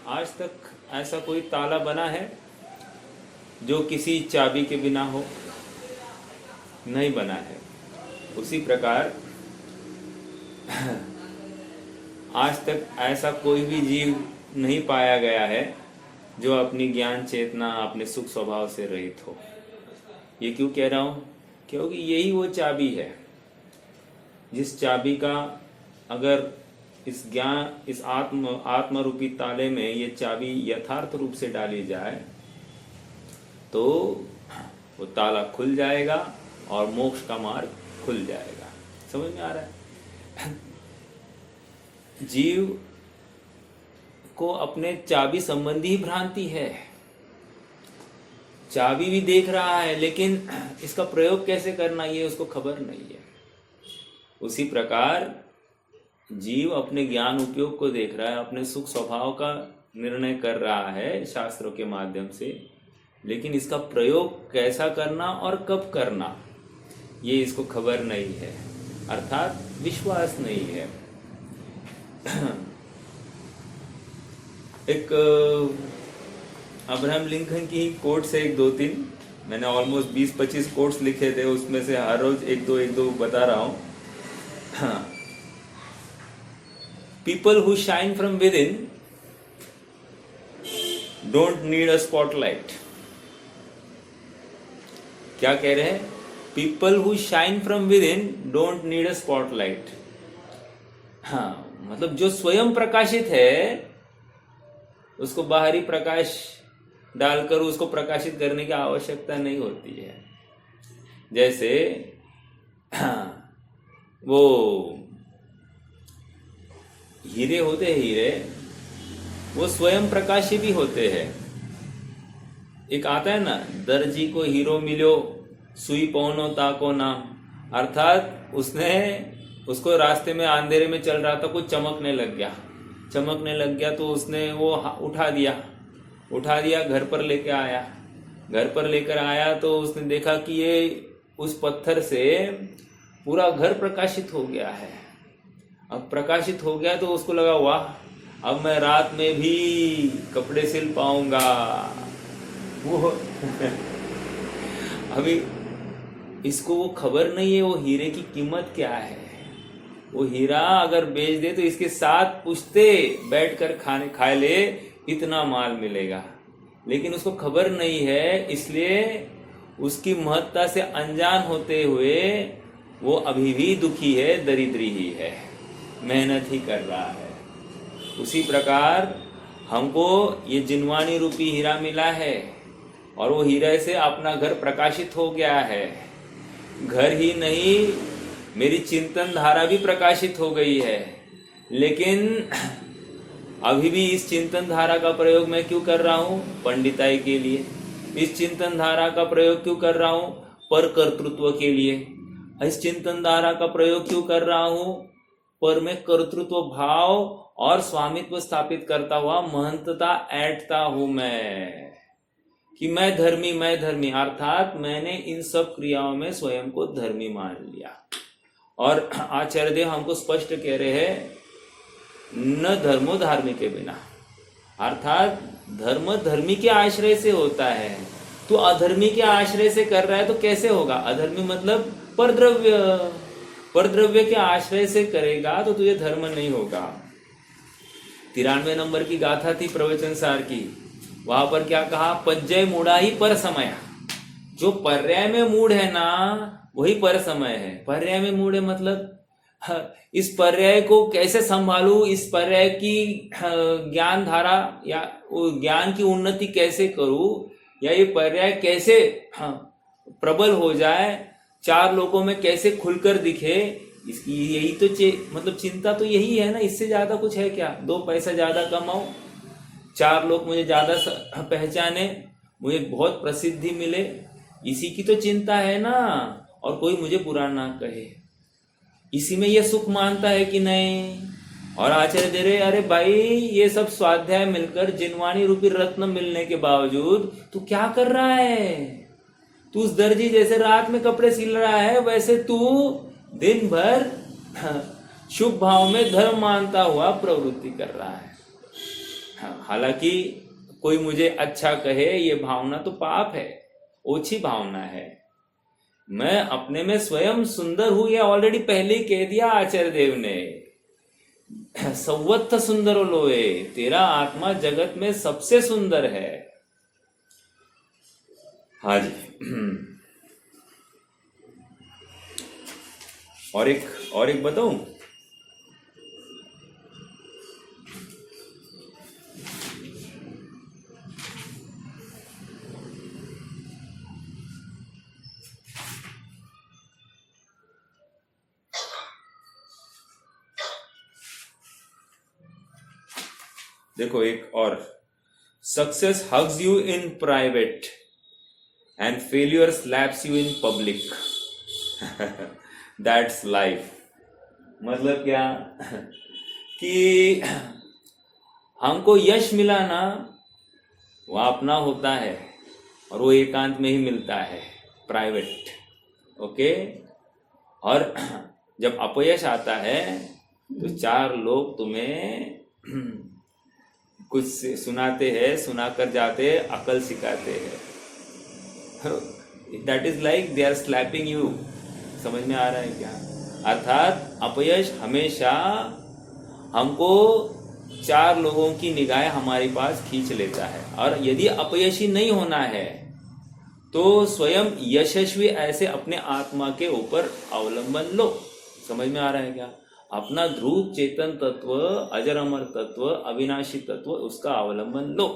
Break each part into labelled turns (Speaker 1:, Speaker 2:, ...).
Speaker 1: आज तक ऐसा कोई ताला बना है जो किसी चाबी के बिना हो? नहीं बना है। उसी प्रकार आज तक ऐसा कोई भी जीव नहीं पाया गया है जो अपनी ज्ञान चेतना अपने सुख स्वभाव से रहित हो। ये क्यों कह रहा हूं? क्योंकि यही वो चाबी है जिस चाबी का अगर इस आत्म रूपी ताले में ये चाबी यथार्थ रूप से डाली जाए तो वो ताला खुल जाएगा और मोक्ष का मार्ग खुल जाएगा। समझ में आ रहा है? जीव को अपने चाबी संबंधी भ्रांति है। चाबी भी देख रहा है लेकिन इसका प्रयोग कैसे करना ये उसको खबर नहीं है। उसी प्रकार जीव अपने ज्ञान उपयोग को देख रहा है, अपने सुख स्वभाव का निर्णय कर रहा है शास्त्रों के माध्यम से, लेकिन इसका प्रयोग कैसा करना और कब करना ये इसको खबर नहीं है, अर्थात विश्वास नहीं है। एक अब्राहम लिंकन की कोट से एक दो तीन, मैंने ऑलमोस्ट 20-25 कोट्स लिखे थे, उसमें से हर रोज एक दो बता रहा हूं। हाँ, people who shine from with in don't need a spotlight. क्या कह रहे हैं? People who shine from with in don't need a spotlight. हाँ, मतलब जो स्वयं प्रकाशित है उसको बाहरी प्रकाश डालकर उसको प्रकाशित करने की आवश्यकता नहीं होती है। जैसे वो हीरे होते हैं, हीरे वो स्वयं प्रकाशी भी होते हैं। एक आता है ना, दर्जी को हीरो मिलो सुई पौनो ताको नाम, अर्थात उसको रास्ते में अंधेरे में चल रहा था, कुछ चमकने लग गया तो उसने वो उठा दिया, घर पर लेकर आया तो उसने देखा कि ये उस पत्थर से पूरा घर प्रकाशित हो गया है। अब प्रकाशित हो गया तो उसको लगा वाह, अब मैं रात में भी कपड़े सिल पाऊंगा। वो अभी इसको वो खबर नहीं है वो हीरे की कीमत क्या है। वो हीरा अगर बेच दे तो इसके साथ पुश्ते बैठकर खा ले, इतना माल मिलेगा, लेकिन उसको खबर नहीं है, इसलिए उसकी महत्ता से अनजान होते हुए वो अभी भी दुखी है, दरिद्री ही है, मेहनत ही कर रहा है। उसी प्रकार हमको ये जिनवानी रूपी हीरा मिला है और वो हीरे से अपना घर प्रकाशित हो गया है। घर ही नहीं, मेरी चिंतन धारा भी प्रकाशित हो गई है, लेकिन अभी भी इस चिंतन धारा का प्रयोग मैं क्यों कर रहा हूं? पंडिताई के लिए। इस चिंतन धारा का प्रयोग क्यों कर रहा हूं? पर कर्तृत्व के लिए। इस चिंतन धारा का प्रयोग क्यों कर रहा हूं? पर में कर्तृत्व भाव और स्वामित्व स्थापित करता हुआ महंतता ऐंठता हूं मैं, कि मैं धर्मी, अर्थात मैंने इन सब क्रियाओं में स्वयं को धर्मी मान लिया। और आचार्य देव हमको स्पष्ट कह रहे हैं, न धर्मो धार्मिक के बिना, अर्थात धर्म धर्मी के आश्रय से होता है। तो अधर्मी के आश्रय से कर रहा है तो कैसे होगा? अधर्मी मतलब परद्रव्य के आश्रय से करेगा तो तुझे धर्म नहीं होगा। 93 नंबर की गाथा थी प्रवचन सार की, वहां पर क्या कहा? पज्जय मूढ़ा ही पर समय। जो पर्याय में मूढ़ है ना वही पर समय है। पर्याय में मूढ़ है मतलब इस पर्याय को कैसे संभालू, इस पर्याय की ज्ञान धारा या ज्ञान की उन्नति कैसे करूं, या ये पर्याय कैसे प्रबल हो जाए, 4 लोगों में कैसे खुलकर दिखे, इसकी यही तो मतलब चिंता तो यही है ना। इससे ज्यादा कुछ है क्या? 2 पैसा ज्यादा कमाऊं, 4 लोग मुझे ज्यादा पहचाने, मुझे बहुत प्रसिद्धि मिले, इसी की तो चिंता है ना। और कोई मुझे बुरा ना कहे, इसी में ये सुख मानता है कि नहीं। और आचार्य दे रहे, अरे भाई ये सब स्वाध्याय मिलकर जिनवानी रूपी रत्न मिलने के बावजूद तू क्या कर रहा है? तू उस दर्जी जैसे रात में कपड़े सिल रहा है, वैसे तू दिन भर शुभ भाव में धर्म मानता हुआ प्रवृत्ति कर रहा है। हालांकि कोई मुझे अच्छा कहे, ये भावना तो पाप है, ओछी भावना है। मैं अपने में स्वयं सुंदर हूं, ये ऑलरेडी पहले ही कह दिया आचार्य देव ने। सवत्थ सुंदर लोए, तेरा आत्मा जगत में सबसे सुंदर है। हाँ जी। और एक बताऊं? देखो एक और, success hugs you in private and failure slaps you in public. That's life. मतलब क्या कि हमको यश मिला ना, वो अपना होता है और वो एकांत में ही मिलता है, प्राइवेट। ओके। और जब अपयश आता है तो चार लोग तुम्हें कुछ सुनाते हैं, सुनाकर जाते, अकल सिखाते हैं। That is like they are slapping you. समझ में आ रहा है क्या? अर्थात अपयश हमेशा हमको चार लोगों की निगाहें हमारे पास खींच लेता है। और यदि अपयशी नहीं होना है तो स्वयं यशस्वी ऐसे अपने आत्मा के ऊपर अवलंबन लो। समझ में आ रहा है क्या? अपना ध्रुव चेतन तत्व, अजर अमर तत्व, अविनाशी तत्व, उसका अवलंबन लो।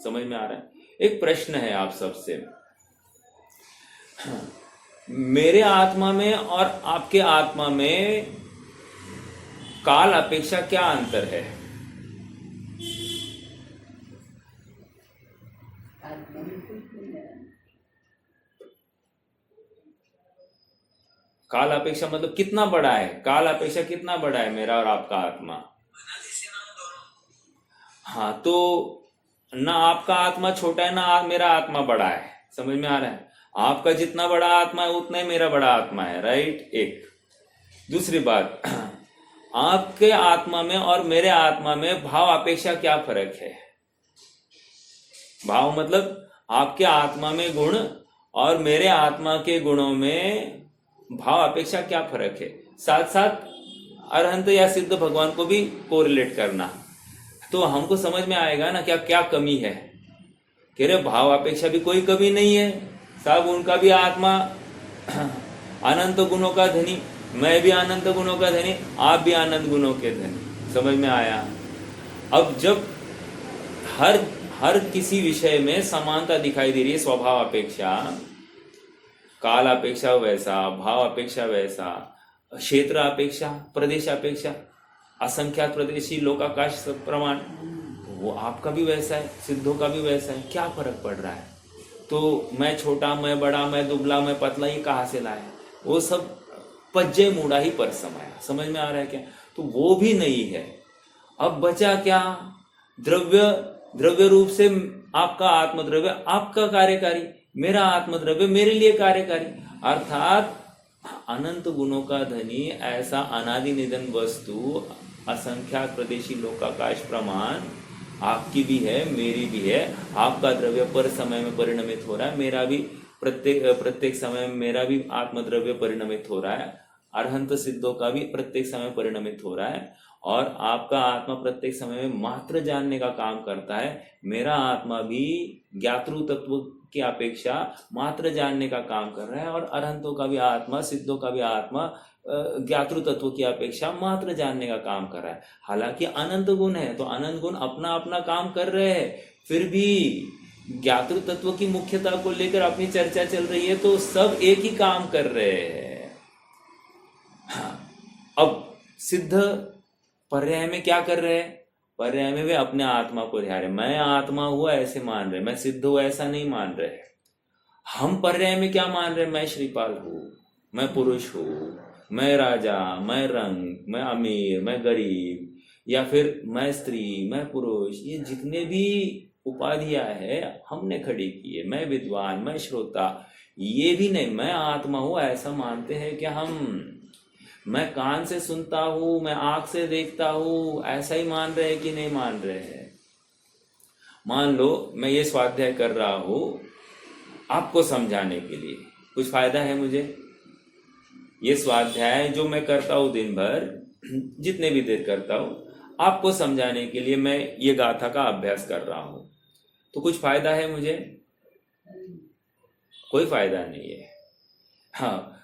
Speaker 1: समझ में आ रहा है? एक प्रश्न है आप सबसे, मेरे आत्मा में और आपके आत्मा में काल अपेक्षा क्या अंतर है? काल अपेक्षा मतलब कितना बड़ा है? काल अपेक्षा कितना बड़ा है मेरा और आपका आत्मा? हाँ, तो ना आपका आत्मा छोटा है ना मेरा आत्मा बड़ा है। समझ में आ रहा है? आपका जितना बड़ा आत्मा है उतना ही मेरा बड़ा आत्मा है, राइट? एक दूसरी बात, आपके आत्मा में और मेरे आत्मा में भाव अपेक्षा क्या फर्क है? भाव मतलब आपके आत्मा में गुण और मेरे आत्मा के गुणों में भाव अपेक्षा क्या फर्क है? साथ साथ अरहंत या सिद्ध भगवान को भी कोरिलेट करना, तो हमको समझ में आएगा ना क्या क्या कमी है। कह रहे भाव अपेक्षा भी कोई कमी नहीं है साहब, उनका भी आत्मा अनंत गुणों का धनी, मैं भी अनंत गुणों का धनी, आप भी अनंत गुणों के धनी। समझ में आया? अब जब हर किसी विषय में समानता दिखाई दे रही है, स्वभाव अपेक्षा, काल अपेक्षा वैसा, भाव अपेक्षा वैसा, क्षेत्र अपेक्षा, प्रदेश अपेक्षा, असंख्यात प्रदेशी लोकाकाश प्रमाण, वो आपका भी वैसा है, सिद्धों का भी वैसा है। क्या फर्क पड़ रहा है? तो मैं छोटा, मैं बड़ा, मैं दुबला, मैं पतला, ये कहाँ से लाए? वो सब पज्जे मूड़ा ही पर समाया। समझ में आ रहा है क्या? तो वो भी नहीं है। अब बचा क्या? द्रव्य रूप से आपका आत्मद्रव्य आपका कार्यकारी, मेरा आत्मद्रव्य मेरे लिए कार्यकारी। अर्थात अनंत गुणों का धनी ऐसा अनादि निधन वस्तु, असंख्यात प्रदेशी लोकाकाश प्रमाण आपकी भी है, मेरी भी है। आपका द्रव्य पर समय में परिणमित हो रहा है, मेरा भी प्रत्येक समय में मेरा भी आत्मद्रव्य परिणमित हो रहा है। अरहंत सिद्धों का भी प्रत्येक समय परिणमित हो रहा है। और आपका आत्मा प्रत्येक समय में मात्र जानने का काम करता है, मेरा आत्मा भी ज्ञातृ तत्व की अपेक्षा मात्र जानने का काम कर रहा है। और अरहंतों का भी आत्मा, सिद्धों का भी आत्मा ज्ञातृ तत्व की अपेक्षा मात्र जानने का काम कर रहा है। हालांकि अनंत गुण है तो अनंत गुण अपना अपना काम कर रहे हैं, फिर भी ज्ञातृ तत्व की मुख्यता को लेकर अपनी चर्चा चल रही है, तो सब एक ही काम कर रहे हैं। हाँ, अब सिद्ध पर्याय में क्या कर रहे हैं? पर्याय में वे अपने आत्मा को ध्यान रहे, मैं आत्मा हुआ ऐसे मान रहे, मैं सिद्ध हुआ ऐसा नहीं मान रहे। हम पर्याय में क्या मान रहे? मैं श्रीपाल हूँ, मैं पुरुष हूँ, मैं राजा, मैं रंग, मैं अमीर, मैं गरीब, या फिर मैं स्त्री, मैं पुरुष, ये जितने भी उपाधियां है हमने खड़ी की है। मैं विद्वान, मैं श्रोता, ये भी नहीं, मैं आत्मा हूँ ऐसा मानते हैं क्या हम? मैं कान से सुनता हूँ, मैं आंख से देखता हूँ, ऐसा ही मान रहे हैं कि नहीं मान रहे हैं? मान लो मैं ये स्वाध्याय कर रहा हूँ आपको समझाने के लिए, कुछ फायदा है मुझे? ये स्वाध्याय जो मैं करता हूँ दिन भर, जितने भी देर करता हूँ, आपको समझाने के लिए मैं ये गाथा का अभ्यास कर रहा हूँ, तो कुछ फायदा है मुझे? कोई फायदा नहीं है। हाँ,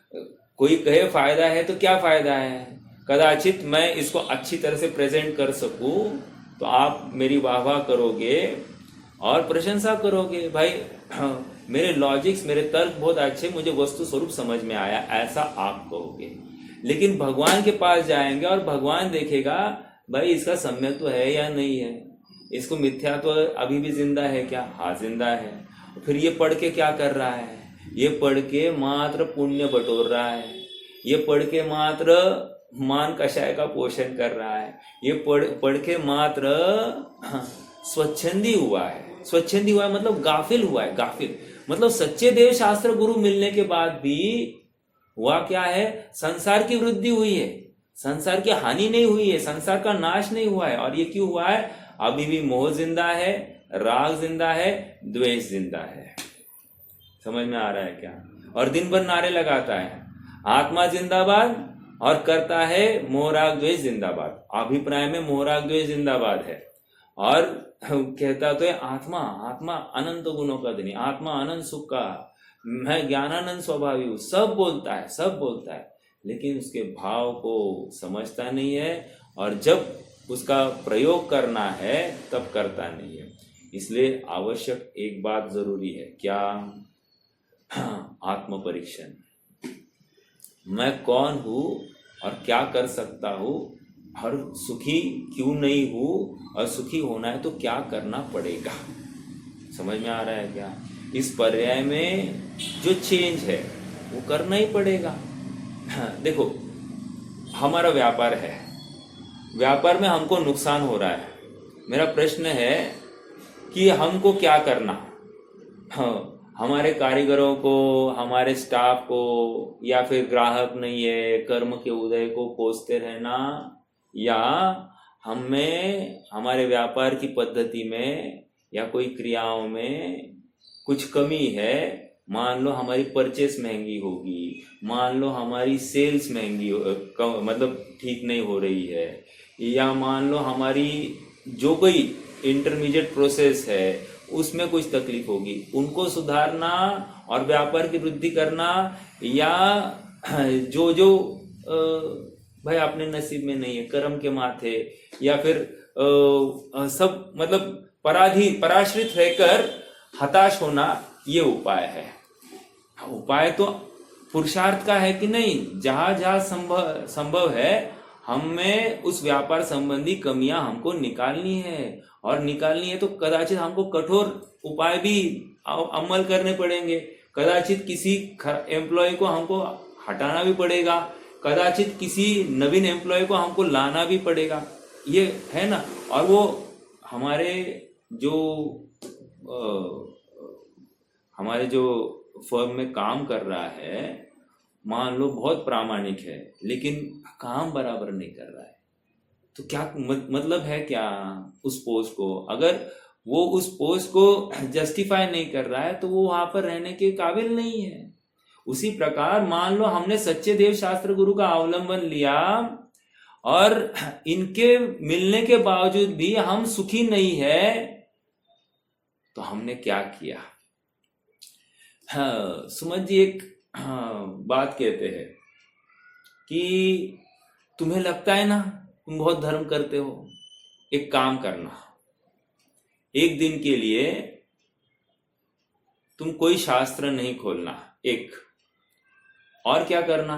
Speaker 1: कोई कहे फायदा है तो क्या फायदा है? कदाचित मैं इसको अच्छी तरह से प्रेजेंट कर सकूं तो आप मेरी वाह करोगे और प्रशंसा करोगे, भाई मेरे लॉजिक्स, मेरे तर्क बहुत अच्छे, मुझे वस्तु स्वरूप समझ में आया, ऐसा आप कहोगे। लेकिन भगवान के पास जाएंगे और भगवान देखेगा भाई इसका सम्यक तो है या नहीं है, इसको मिथ्या तो अभी भी जिंदा है क्या? हाँ जिंदा है। फिर ये पढ़ के क्या कर रहा है? ये पढ़ के मात्र पुण्य बटोर रहा है, ये पढ़ के मात्र मान कषाय का पोषण कर रहा है, ये पढ़ के मात्र स्वच्छंदी हुआ है। स्वच्छंदी हुआ है मतलब गाफिल हुआ है, गाफिल मतलब सच्चे देव शास्त्र गुरु मिलने के बाद भी हुआ क्या है? संसार की वृद्धि हुई है, संसार की हानि नहीं हुई है, संसार का नाश नहीं हुआ है। और ये क्यों हुआ है? अभी भी मोह जिंदा है, राग जिंदा है, द्वेष जिंदा है। समझ में आ रहा है क्या? और दिन भर नारे लगाता है आत्मा जिंदाबाद और करता है मोह राग द्वेष जिंदाबाद। अभिप्राय में मोह राग द्वेष जिंदाबाद है और कहता तो है आत्मा, आत्मा अनंत गुणों का धनी, आत्मा अनंत सुख का, मैं ज्ञानानंद स्वभावी हूँ, सब बोलता है, सब बोलता है, लेकिन उसके भाव को समझता नहीं है और जब उसका प्रयोग करना है तब करता नहीं है। इसलिए आवश्यक एक बात जरूरी है, क्या? आत्म परीक्षण। मैं कौन हूँ और क्या कर सकता हूँ और सुखी क्यों नहीं हूँ, और सुखी होना है तो क्या करना पड़ेगा। समझ में आ रहा है क्या? इस पर्याय में जो चेंज है वो करना ही पड़ेगा। देखो हमारा व्यापार है, व्यापार में हमको नुकसान हो रहा है, मेरा प्रश्न है कि हमको क्या करना? हमारे कारीगरों को, हमारे स्टाफ को, या फिर ग्राहक नहीं है कर्म के उदय को कोसते रहना, या हमें हमारे व्यापार की पद्धति में या कोई क्रियाओं में कुछ कमी है, मान लो हमारी परचेस महंगी होगी, मान लो हमारी सेल्स महंगी मतलब ठीक नहीं हो रही है, या मान लो हमारी जो कोई इंटरमीडिएट प्रोसेस है उसमें कुछ तकलीफ होगी, उनको सुधारना और व्यापार की वृद्धि करना, या जो जो भाई अपने नसीब में नहीं है, कर्म के माथे, या फिर सब मतलब पराश्रित रहकर हताश होना, ये उपाय है। उपाय तो पुरुषार्थ का है कि नहीं, जहां जहां संभव है हमें उस व्यापार संबंधी कमियां हमको निकालनी है, और निकालनी है तो कदाचित हमको कठोर उपाय भी अमल करने पड़ेंगे, कदाचित किसी एम्प्लॉय को हमको हटाना भी पड़ेगा, कदाचित किसी नवीन एम्प्लॉय को हमको लाना भी पड़ेगा, ये है ना। और वो हमारे जो फर्म में काम कर रहा है, मान लो बहुत प्रामाणिक है लेकिन काम बराबर नहीं कर रहा है, तो क्या मतलब है क्या उस पोस्ट को? अगर वो उस पोस्ट को जस्टिफाई नहीं कर रहा है तो वो वहां पर रहने के काबिल नहीं है। उसी प्रकार मान लो हमने सच्चे देव शास्त्र गुरु का अवलंबन लिया और इनके मिलने के बावजूद भी हम सुखी नहीं है, तो हमने क्या किया? हाँ, सुमन जी एक बात कहते हैं कि तुम्हें लगता है ना तुम बहुत धर्म करते हो, एक काम करना, एक दिन के लिए तुम कोई शास्त्र नहीं खोलना, एक, और क्या करना,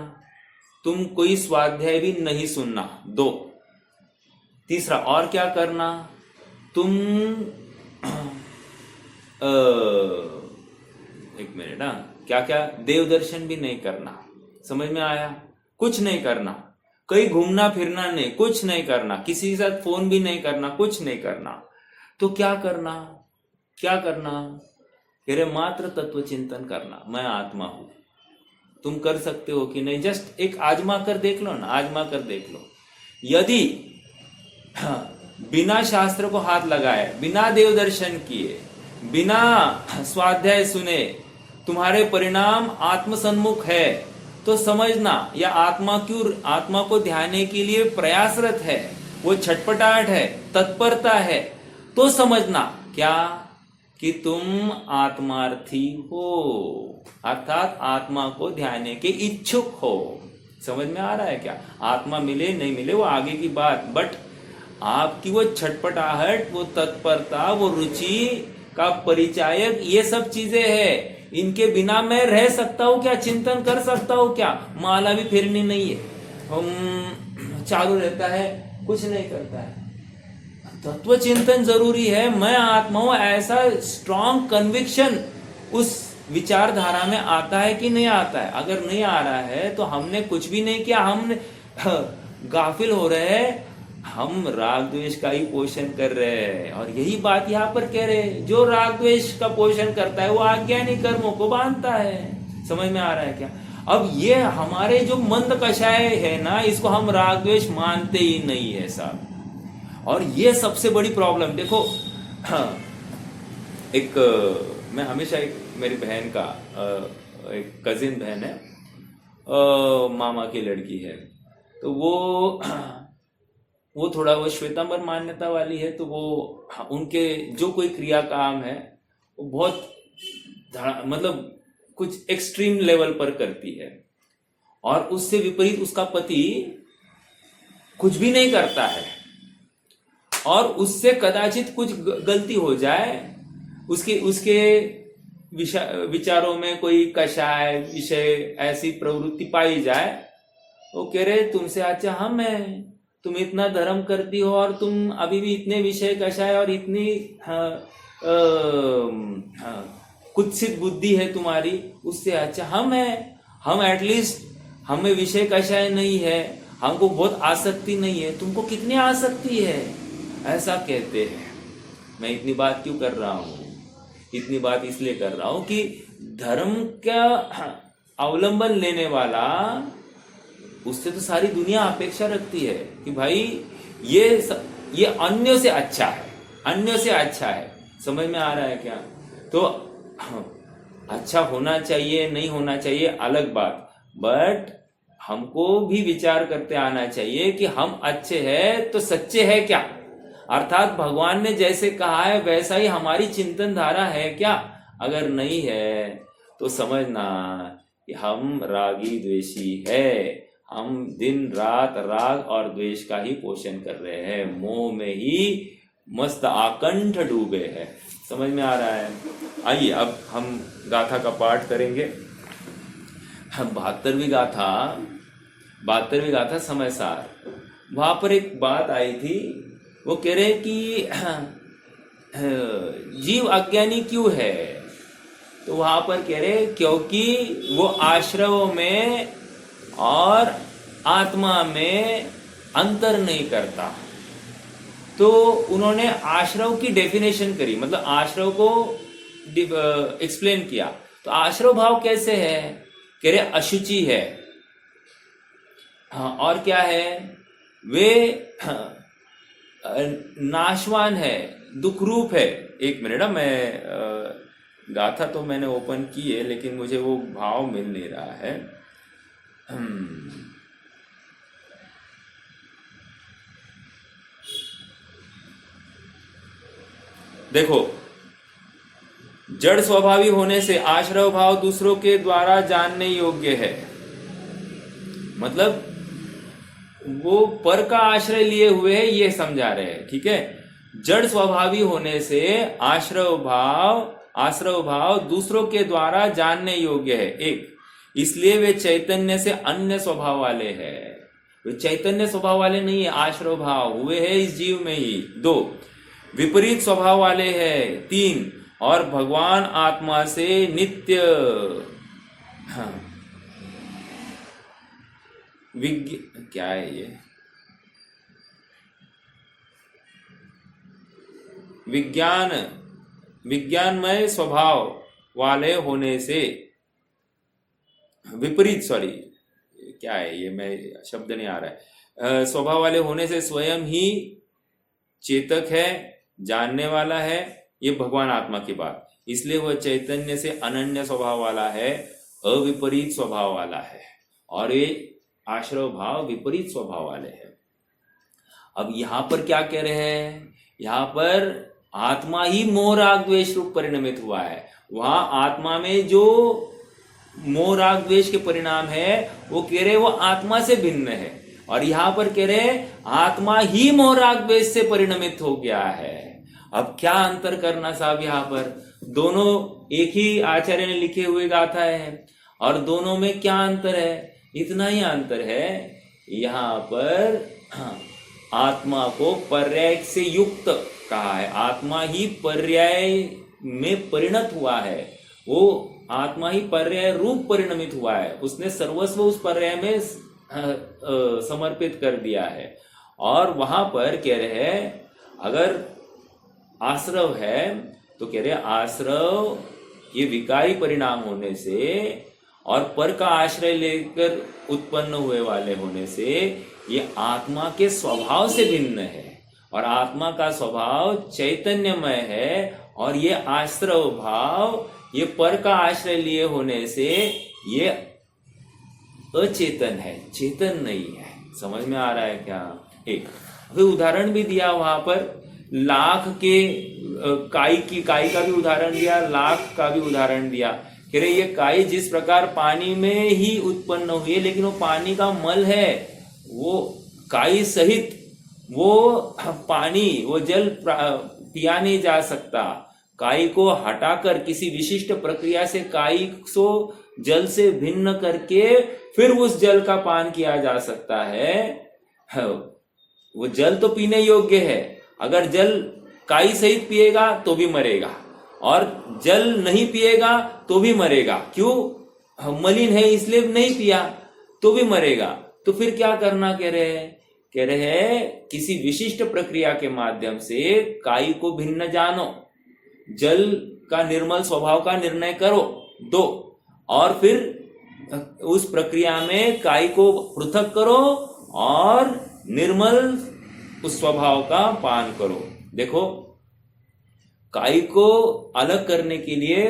Speaker 1: तुम कोई स्वाध्याय भी नहीं सुनना, दो, तीसरा और क्या करना, तुम एक मिनट, क्या क्या, देव दर्शन भी नहीं करना। समझ में आया? कुछ नहीं करना, कहीं घूमना फिरना नहीं, कुछ नहीं करना, किसी के साथ फोन भी नहीं करना, कुछ नहीं करना। तो क्या करना? क्या करना? कह रहे मात्र तत्व चिंतन करना, मैं आत्मा हूं। तुम कर सकते हो कि नहीं? जस्ट एक आजमा कर देख लो ना, आजमा कर देख लो। यदि बिना शास्त्र को हाथ लगाए, बिना देव दर्शन किए, बिना स्वाध्याय सुने तुम्हारे परिणाम आत्म सन्मुख है तो समझना, या आत्मा को ध्याने के लिए प्रयासरत है, वो छटपटाहट है, तत्परता है, तो समझना क्या कि तुम आत्मार्थी हो, अर्थात आत्मा को ध्याने के इच्छुक हो। समझ में आ रहा है क्या? आत्मा मिले नहीं मिले वो आगे की बात, बट आपकी वो छटपटाहट, वो तत्परता, वो रुचि का परिचायक ये सब चीजें है। इनके बिना मैं रह सकता हूं क्या? चिंतन कर सकता हूं क्या? माला भी फेरनी नहीं है, हम चालू रहता है, कुछ नहीं करता है। तत्व चिंतन जरूरी है। मैं आत्मा हूं, ऐसा स्ट्रॉन्ग कन्विक्शन उस विचारधारा में आता है कि नहीं आता है? अगर नहीं आ रहा है तो हमने कुछ भी नहीं किया, हमने गाफिल हो रहे हैं, हम राग द्वेष का ही पोषण कर रहे हैं। और यही बात यहाँ पर कह रहे हैं, जो राग द्वेष का पोषण करता है वो अज्ञानी कर्मों को बांधता है। समझ में आ रहा है क्या? अब ये हमारे जो मंद कषाय है ना, इसको हम राग द्वेष मानते ही नहीं है साहब। और ये सबसे बड़ी प्रॉब्लम देखो, मैं हमेशा मेरी बहन का एक कजिन बहन है, मामा की लड़की है, तो वो थोड़ा वो श्वेतांबर मान्यता वाली है, तो वो उनके जो कोई क्रिया काम है वो बहुत मतलब कुछ एक्सट्रीम लेवल पर करती है, और उससे विपरीत उसका पति कुछ भी नहीं करता है, और उससे कदाचित कुछ गलती हो जाए, उसके विचारों में कोई कषाय विषय ऐसी प्रवृत्ति पाई जाए, वो कह रहे तुमसे अच्छा हम हैं, तुम इतना धर्म करती हो और तुम अभी भी इतने विषय कषाय और इतनी कुत्सित बुद्धि है तुम्हारी, उससे अच्छा हम हैं, हम एटलीस्ट हमें विषय कषाय नहीं है, हमको बहुत आसक्ति नहीं है, तुमको कितनी आसक्ति है, ऐसा कहते हैं। मैं इतनी बात क्यों कर रहा हूं? इतनी बात इसलिए कर रहा हूं कि धर्म का अवलंबन लेने वाला, उससे तो सारी दुनिया अपेक्षा रखती है कि भाई ये अन्यों से अच्छा है, अन्यों से अच्छा है। समझ में आ रहा है क्या? तो अच्छा होना चाहिए नहीं होना चाहिए अलग बात, बट हमको भी विचार करते आना चाहिए कि हम अच्छे हैं तो सच्चे हैं क्या, अर्थात भगवान ने जैसे कहा है वैसा ही हमारी चिंतन धारा है क्या? अगर नहीं है तो समझना कि हम रागी द्वेषी है, हम दिन रात राग और द्वेष का ही पोषण कर रहे हैं, मोह में ही मस्त आकंठ डूबे हैं। समझ में आ रहा है? आइए अब हम गाथा का पाठ करेंगे। 72वीं गाथा समय सार। वहां पर एक बात आई थी, वो कह रहे कि जीव अज्ञानी क्यों है? तो वहां पर कह रहे क्योंकि वो आश्रवों में और आत्मा में अंतर नहीं करता। तो उन्होंने आश्रव की डेफिनेशन करी, मतलब आश्रव को एक्सप्लेन किया। तो आश्रव भाव कैसे है? कह रहे अशुचि है, हाँ, और क्या है? वे नाशवान है, दुख रूप है। एक मिनट, मैं गाथा तो मैंने ओपन की है लेकिन मुझे वो भाव मिल नहीं रहा है। देखो, जड़ स्वभावी होने से आश्रव भाव दूसरों के द्वारा जानने योग्य है, मतलब वो पर का आश्रय लिए हुए है, ये समझा रहे हैं। ठीक है, जड़ स्वभावी होने से आश्रव भाव दूसरों के द्वारा जानने योग्य है। एक, इसलिए वे चैतन्य से अन्य स्वभाव वाले हैं। वे चैतन्य स्वभाव वाले नहीं है, आश्रव भाव हुए हैं इस जीव में ही। 2, विपरीत स्वभाव वाले हैं। 3, और भगवान आत्मा से नित्य क्या है ये? विज्ञानमय स्वभाव वाले होने से विपरीत, सॉरी क्या है ये, मैं शब्द नहीं आ रहा है, स्वभाव वाले होने से स्वयं ही चेतक है, जानने वाला है, ये भगवान आत्मा की बात, इसलिए वह चैतन्य से अनन्य स्वभाव वाला है, अविपरीत स्वभाव वाला है, और ये आश्रव भाव विपरीत स्वभाव वाले हैं। अब यहां पर क्या कह रहे हैं, यहां पर आत्मा ही मोह राग द्वेष रूप परिणमित हुआ है। वहां आत्मा में जो मोह राग द्वेष के परिणाम है वो कह रहे वो आत्मा से भिन्न है, और यहां पर कह रहे आत्मा ही मोह राग द्वेष से परिणमित हो गया है। अब क्या अंतर करना साहब, यहाँ पर दोनों एक ही आचार्य ने लिखे हुए गाथा है, और दोनों में क्या अंतर है, इतना ही अंतर है, यहाँ पर आत्मा को पर्याय से युक्त कहा है, आत्मा ही पर्याय में परिणत हुआ है, वो आत्मा ही पर्याय रूप परिणमित हुआ है, उसने सर्वस्व उस पर्याय में समर्पित कर दिया है। और वहां पर कह रहे हैं अगर आश्रव है तो कह रहे आश्रव ये विकारी परिणाम होने से और पर का आश्रय लेकर उत्पन्न हुए वाले होने से ये आत्मा के स्वभाव से भिन्न है, और आत्मा का स्वभाव चैतन्यमय है, और ये आश्रव भाव ये पर का आश्रय लिए होने से ये अचेतन है, चेतन नहीं है। समझ में आ रहा है क्या? एक अभी उदाहरण भी दिया वहां पर, लाख के काई का भी उदाहरण दिया, लाख का भी उदाहरण दिया। कह रहे ये काई जिस प्रकार पानी में ही उत्पन्न हुई है, लेकिन वो पानी का मल है, वो काई सहित वो पानी वो जल पिया नहीं जा सकता। काई को हटाकर किसी विशिष्ट प्रक्रिया से काई को जल से भिन्न करके फिर उस जल का पान किया जा सकता है। वो जल तो पीने योग्य है, अगर जल काई सहित पिएगा तो भी मरेगा, और जल नहीं पिएगा तो भी मरेगा। क्यों? मलिन है इसलिए नहीं पिया तो भी मरेगा। तो फिर क्या करना कह रहे हैं? कह रहे हैं किसी विशिष्ट प्रक्रिया के माध्यम से काई को भिन्न जानो, जल का निर्मल स्वभाव का निर्णय करो दो, और फिर उस प्रक्रिया में काई को पृथक करो और निर्मल उस स्वभाव का पान करो। देखो, काई को अलग करने के लिए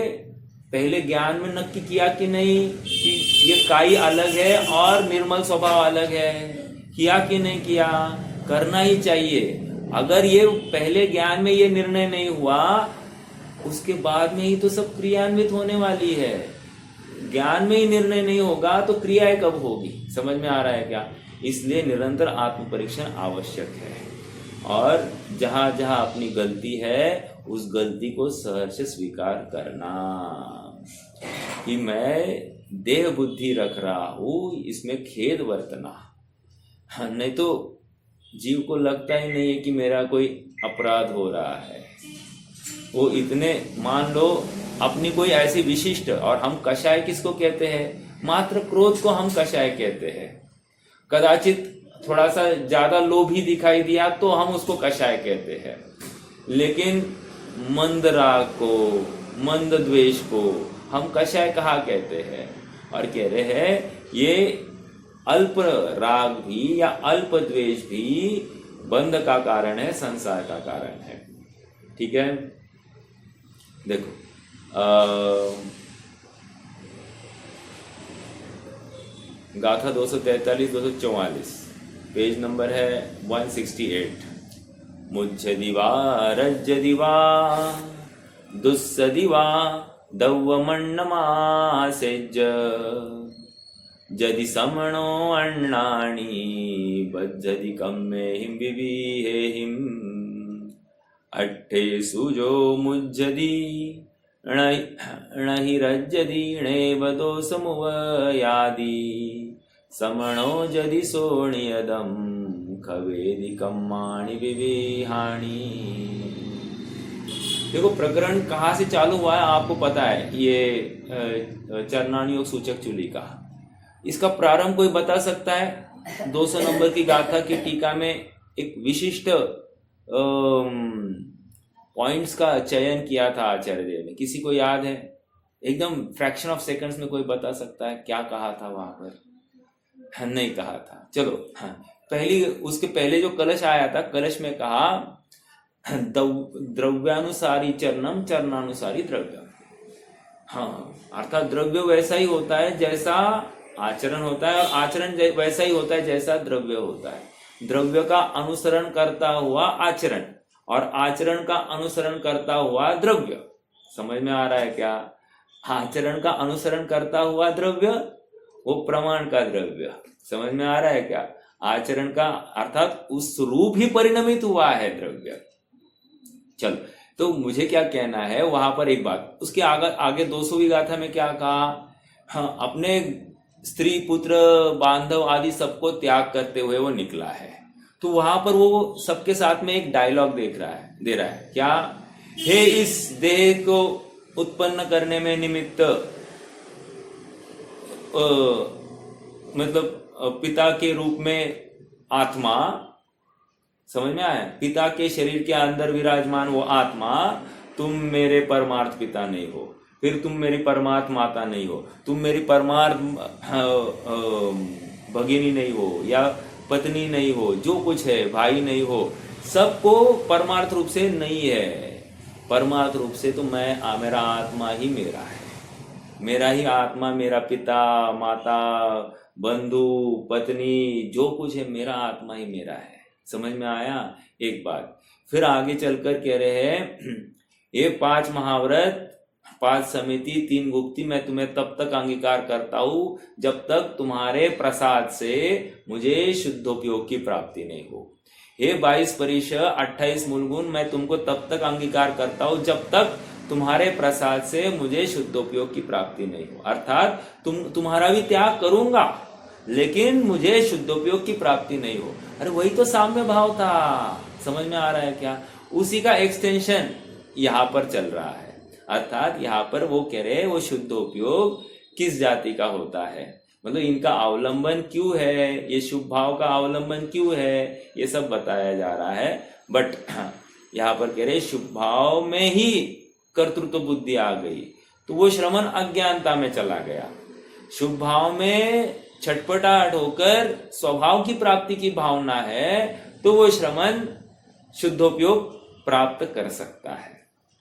Speaker 1: पहले ज्ञान में नक्की किया कि नहीं कि ये काई अलग है और निर्मल स्वभाव अलग है, किया कि नहीं किया? करना ही चाहिए। अगर ये पहले ज्ञान में ये निर्णय नहीं हुआ, उसके बाद में ही तो सब क्रियान्वित होने वाली है। ज्ञान में ही निर्णय नहीं होगा तो क्रियाएं कब होगी? समझ में आ रहा है क्या? इसलिए निरंतर आत्म परीक्षण आवश्यक है, और जहां जहां अपनी गलती है उस गलती को सहर्ष स्वीकार करना कि मैं देह बुद्धि रख रहा हूं, इसमें खेद बरतना। नहीं तो जीव को लगता ही नहीं है कि मेरा कोई अपराध हो रहा है। वो इतने, मान लो अपनी कोई ऐसी विशिष्ट, और हम कषाय किसको कहते हैं? मात्र क्रोध को हम कषाय कहते हैं। कदाचित थोड़ा सा ज्यादा लोभी दिखाई दिया तो हम उसको कषाय कहते हैं, लेकिन मंद राग को, मंद द्वेष को हम कषाय कहा कहते हैं। और कह रहे हैं ये अल्प राग भी या अल्प द्वेष भी बंध का कारण है, संसार का कारण है। ठीक है, देखो गाथा 243-244 पेज नंबर है 168। मुज्झदिवा रज्जदिवा दुस्सदिवा दव्वमण्णमासेज्ज जदि समणो अण्णाणि बज्जदि कम्मेहिं विविहेहिं अट्ठे सुजो मुज्झदि णहि रज्जदि णेव दोषमुवयादि समणो जदि सोणियदं खवेदि कम्माणि विविहाणि। देखो, प्रकरण कहाँ से चालू हुआ है आपको पता है, ये चरणाणी योग सूचक चूली का। इसका प्रारंभ कोई बता सकता है? 200 नंबर की गाथा की टीका में एक विशिष्ट पॉइंट्स का चयन किया था आचार्य देव ने। किसी को याद है? एकदम फ्रैक्शन ऑफ सेकंड्स में कोई बता सकता है क्या कहा था वहां पर? नहीं कहा था। चलो, हाँ, उसके पहले जो कलश आया था, कलश में कहा द्रव्यानुसारी चरणम, चरणानुसारी द्रव्य। हाँ, अर्थात द्रव्य वैसा ही होता है जैसा आचरण होता है, और आचरण वैसा ही होता है जैसा द्रव्य होता है। द्रव्य का अनुसरण करता हुआ आचरण, और आचरण का अनुसरण करता हुआ द्रव्य। समझ में आ रहा है क्या? आचरण का अनुसरण करता हुआ द्रव्य वो प्रमाण का द्रव्य। समझ में आ रहा है क्या? आचरण का अर्थात उस रूप ही परिणमित हुआ है द्रव्य। चल, तो मुझे क्या कहना है वहां पर एक बात, उसके आगे 200वीं गाथा में क्या कहा? हाँ, अपने स्त्री पुत्र बांधव आदि सबको त्याग करते हुए वो निकला है। तो वहां पर वो सबके साथ में एक डायलॉग दे रहा है क्या? हे इस देह को उत्पन्न करने में निमित्त मतलब पिता के रूप में आत्मा, समझ में आया? पिता के शरीर के अंदर विराजमान वो आत्मा, तुम मेरे परमार्थ पिता नहीं हो, फिर तुम मेरी परमार्थ माता नहीं हो, तुम मेरी परमार्थ भगिनी नहीं हो या पत्नी नहीं हो, जो कुछ है भाई नहीं हो, सबको परमार्थ रूप से नहीं है। परमार्थ रूप से तो मेरा आत्मा ही मेरा है, मेरा ही आत्मा, मेरा पिता माता बंधु पत्नी जो कुछ है मेरा आत्मा ही मेरा है। समझ में आया? एक बात फिर आगे चलकर कह रहे हैं, ये 5 महाव्रत 5 समिति 3 गुप्ती मैं तुम्हें तब तक अंगीकार करता हूं जब तक तुम्हारे प्रसाद से मुझे शुद्धोपयोग की प्राप्ति नहीं हो। हे 22 परिशः 28 मूलगुण मैं तुमको तब तक अंगीकार करता हूं जब तक तुम्हारे प्रसाद से मुझे शुद्धोपयोग की प्राप्ति नहीं हो। अर्थात तुम्हारा भी त्याग करूंगा लेकिन मुझे शुद्धोपयोग की प्राप्ति नहीं हो। अरे वही तो साम्य भाव था। समझ में आ रहा है क्या? उसी का एक्सटेंशन यहाँ पर चल रहा है। अर्थात यहाँ पर वो कह रहे हैं वो शुद्धोपयोग किस जाति का होता है, मतलब इनका अवलंबन क्यों है, ये शुभ भाव का अवलंबन क्यों है, ये सब बताया जा रहा है। बट यहाँ पर कह रहे शुभ भाव में ही कर्तृत्व बुद्धि आ गई तो वो श्रमण अज्ञानता में चला गया। शुभ भाव में छटपटाहट होकर स्वभाव की प्राप्ति की भावना है तो वो श्रमण शुद्धोपयोग प्राप्त कर सकता है।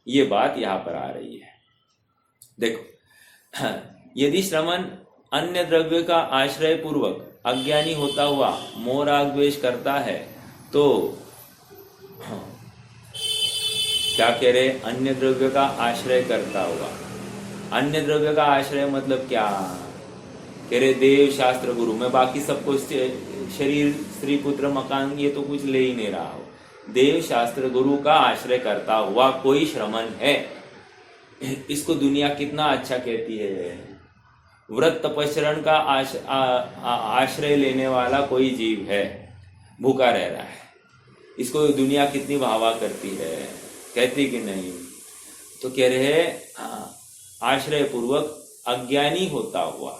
Speaker 1: ये बात यहाँ पर आ रही है। देखो, यदि श्रमण अन्य द्रव्य का आश्रय पूर्वक अज्ञानी होता हुआ मोह राग द्वेष करता है तो क्या कह रहे? अन्य द्रव्य का आश्रय करता हुआ। अन्य द्रव्य का आश्रय मतलब क्या? कह रहे देव शास्त्र गुरु, मैं बाकी सबको शरीर स्त्री पुत्र मकान ये तो कुछ ले ही नहीं रहा हूं। देव शास्त्र गुरु का आश्रय करता हुआ कोई श्रमण है, इसको दुनिया कितना अच्छा कहती है। व्रत तपस्रण का आश्रय लेने वाला कोई जीव है, भूखा रह रहा है, इसको दुनिया कितनी वाहवाह करती है, कहती कि नहीं? तो कह रहे आश्रय पूर्वक अज्ञानी होता हुआ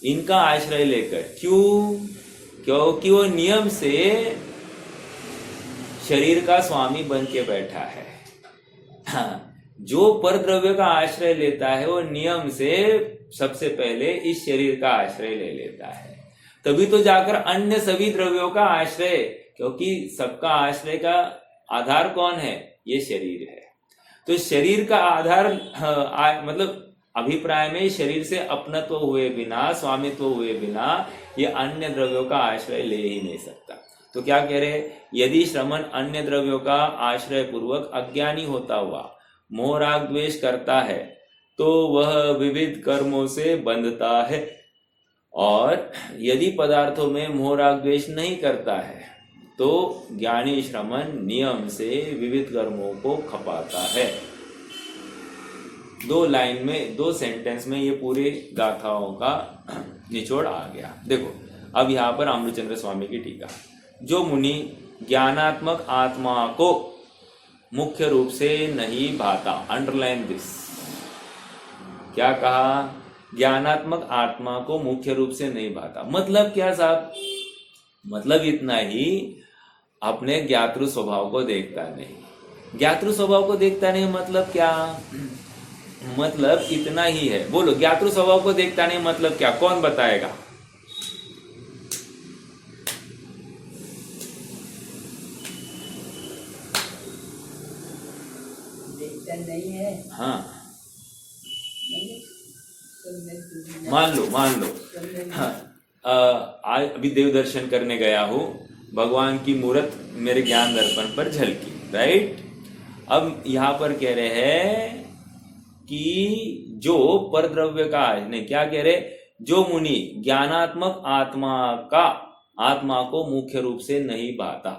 Speaker 1: इनका आश्रय लेकर, क्यों? क्योंकि वो नियम से शरीर का स्वामी बन के बैठा है। जो पर द्रव्य का आश्रय लेता है वो नियम से सबसे पहले इस शरीर का आश्रय ले लेता है, तभी तो जाकर अन्य सभी द्रव्यों का आश्रय, क्योंकि सबका आश्रय का आधार कौन है? ये शरीर है। तो शरीर का आधार मतलब अभिप्राय में शरीर से अपनत्व हुए बिना, स्वामित्व हुए बिना ये अन्य द्रव्यों का आश्रय ले ही नहीं सकता। तो क्या कह रहे? यदि श्रमण अन्य द्रव्यों का आश्रय पूर्वक अज्ञानी होता हुआ मोह राग द्वेष करता है तो वह विविध कर्मों से बंधता है, और यदि पदार्थों में मोह राग द्वेष नहीं करता है तो ज्ञानी श्रमण नियम से विविध कर्मों को खपाता है। 2 लाइन में 2 सेंटेंस में ये पूरे गाथाओं का निचोड़ आ गया। देखो अब यहाँ पर अमृतचंद्र स्वामी की टीका, जो मुनि ज्ञानात्मक आत्मा को मुख्य रूप से नहीं भाता, अंडरलाइन दिस। क्या कहा? ज्ञानात्मक आत्मा को मुख्य रूप से नहीं भाता। मतलब क्या साहब? मतलब इतना ही, अपने ज्ञातृ स्वभाव को देखता नहीं। ज्ञातृ स्वभाव को देखता नहीं मतलब क्या? मतलब इतना ही है। बोलो, ज्ञातृ स्वभाव को देखता नहीं मतलब क्या? कौन बताएगा?
Speaker 2: नहीं है।
Speaker 1: हाँ,
Speaker 2: नहीं,
Speaker 1: मान लो। हाँ, अभी देव दर्शन करने गया हूँ, भगवान की मूर्त मेरे ज्ञान दर्पण पर झलकी, राइट। अब यहाँ पर कह रहे हैं कि जो परद्रव्य का, नहीं क्या कह रहे, जो मुनि ज्ञानात्मक आत्मा को मुख्य रूप से नहीं भाता,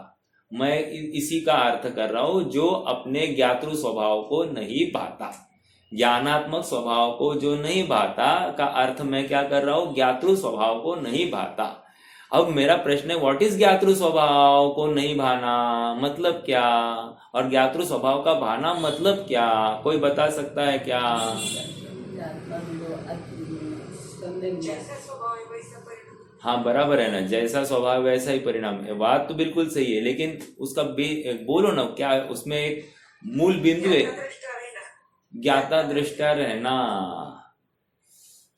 Speaker 1: मैं इसी का अर्थ कर रहा हूं, जो अपने ज्ञातृ स्वभाव को नहीं भाता। ज्ञानात्मक स्वभाव को जो नहीं भाता का अर्थ मैं क्या कर रहा हूं, ज्ञातृ स्वभाव को नहीं भाता। अब मेरा प्रश्न है, व्हाट इज ज्ञातृ स्वभाव को नहीं भाना, मतलब क्या, और ज्ञातृ स्वभाव का भाना मतलब क्या, कोई बता सकता है क्या? हाँ बराबर है ना, जैसा स्वभाव वैसा ही परिणाम है, बात तो बिल्कुल सही है, लेकिन उसका बोलो ना, क्या उसमें एक मूल बिंदु है, ज्ञाता दृष्टा रहना।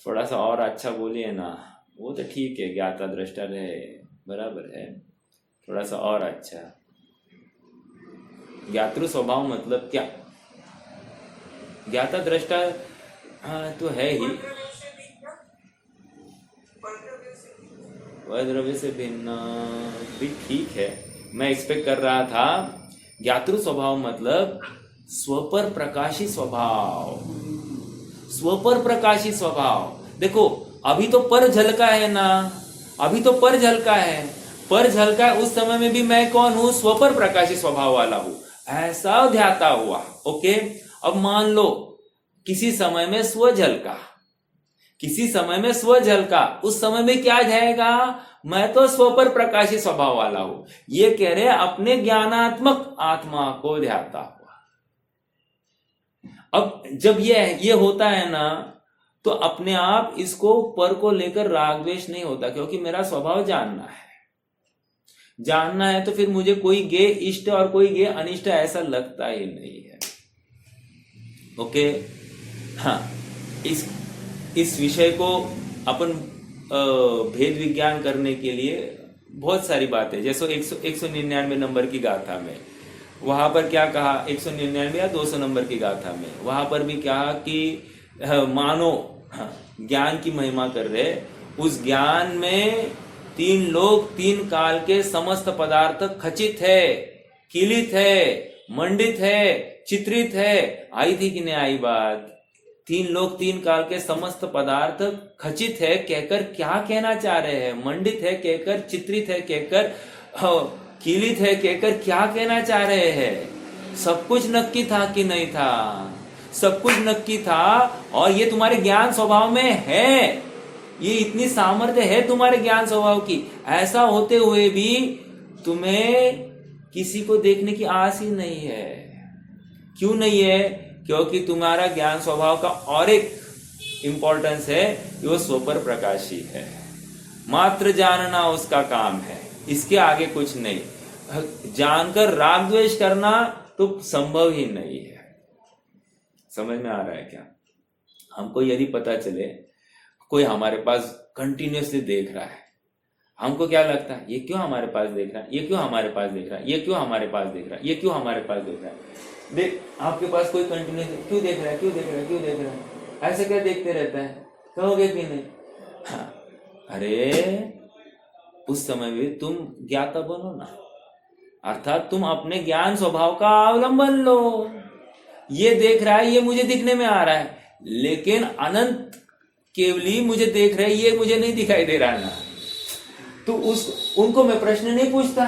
Speaker 1: थोड़ा सा और अच्छा बोलिए ना, वो तो ठीक है, ज्ञाता दृष्टा रहे, बराबर है, थोड़ा सा और अच्छा। ज्ञातृ स्वभाव मतलब क्या? ज्ञाता दृष्टा तो है ही, द्रव्य से भिन्न भी ठीक है। मैं एक्सपेक्ट कर रहा था ज्ञातृ स्वभाव मतलब स्वपर प्रकाशी स्वभाव, स्वपर प्रकाशी स्वभाव। देखो अभी तो पर झलका है ना, अभी तो पर झलका है, पर झलका उस समय में भी मैं कौन हूं, स्वपर प्रकाशी स्वभाव वाला हूं, ऐसा ध्याता हुआ। ओके, अब मान लो किसी समय में स्व झलका, किसी समय में स्व झलका, उस समय में क्या जाएगा, मैं तो स्वपर प्रकाशी स्वभाव वाला हूं। ये कह रहे अपने ज्ञानात्मक आत्मा को ध्याता हुआ। अब जब ये होता है ना, तो अपने आप इसको पर को लेकर राग द्वेष नहीं होता, क्योंकि मेरा स्वभाव जानना है। जानना है तो फिर मुझे कोई गे इष्ट और कोई गे अनिष्ट ऐसा लगता ही नहीं है। ओके, हाँ, इस विषय को अपन भेद विज्ञान करने के लिए बहुत सारी बातें, जैसे 199 नंबर की गाथा में वहां पर क्या कहा, 199 या 200 नंबर की गाथा में वहां पर भी कहा कि मानो ज्ञान की महिमा कर रहे, उस ज्ञान में 3 लोग 3 काल के समस्त पदार्थ खचित है, किलित है, मंडित है, चित्रित है। आई थी कि नहीं आई बात? 3 लोग 3 काल के समस्त पदार्थ खचित है कहकर क्या कहना चाह रहे हैं, मंडित है कहकर, चित्रित है कहकर, किलित है कहकर क्या कहना चाह रहे हैं? सब कुछ नक्की था कि नहीं था? सब कुछ नक्की था, और ये तुम्हारे ज्ञान स्वभाव में है, ये इतनी सामर्थ्य है तुम्हारे ज्ञान स्वभाव की, ऐसा होते हुए भी तुम्हें किसी को देखने की आस ही नहीं है। क्यों नहीं है? क्योंकि तुम्हारा ज्ञान स्वभाव का और एक इंपॉर्टेंस है कि वो स्वपर प्रकाशी है, मात्र जानना उसका काम है, इसके आगे कुछ नहीं। जानकर राग द्वेष करना तो संभव ही नहीं है। समझ में आ रहा है क्या? हमको यदि पता चले कोई हमारे पास कंटिन्यूअसली देख रहा है, हमको क्या लगता है, ये क्यों हमारे पास देख रहा है, ये क्यों हमारे पास देख रहा है, ये क्यों हमारे पास देख रहा है, ये क्यों हमारे पास देख रहा है। देख, आपके पास कोई कंटिन्यूस क्यों देख रहा है, क्यों देख रहा है, क्यों देख रहा है, ऐसे क्या देखते रहता है, कहोगे कि नहीं? हाँ, अरे उस समय भी तुम ज्ञाता बनो ना, अर्थात तुम अपने ज्ञान स्वभाव का अवलंबन लो। ये देख रहा है, ये मुझे दिखने में आ रहा है, लेकिन अनंत केवली मुझे देख रहे, ये मुझे नहीं दिखाई दे रहा ना, तो उनको मैं प्रश्न नहीं पूछता,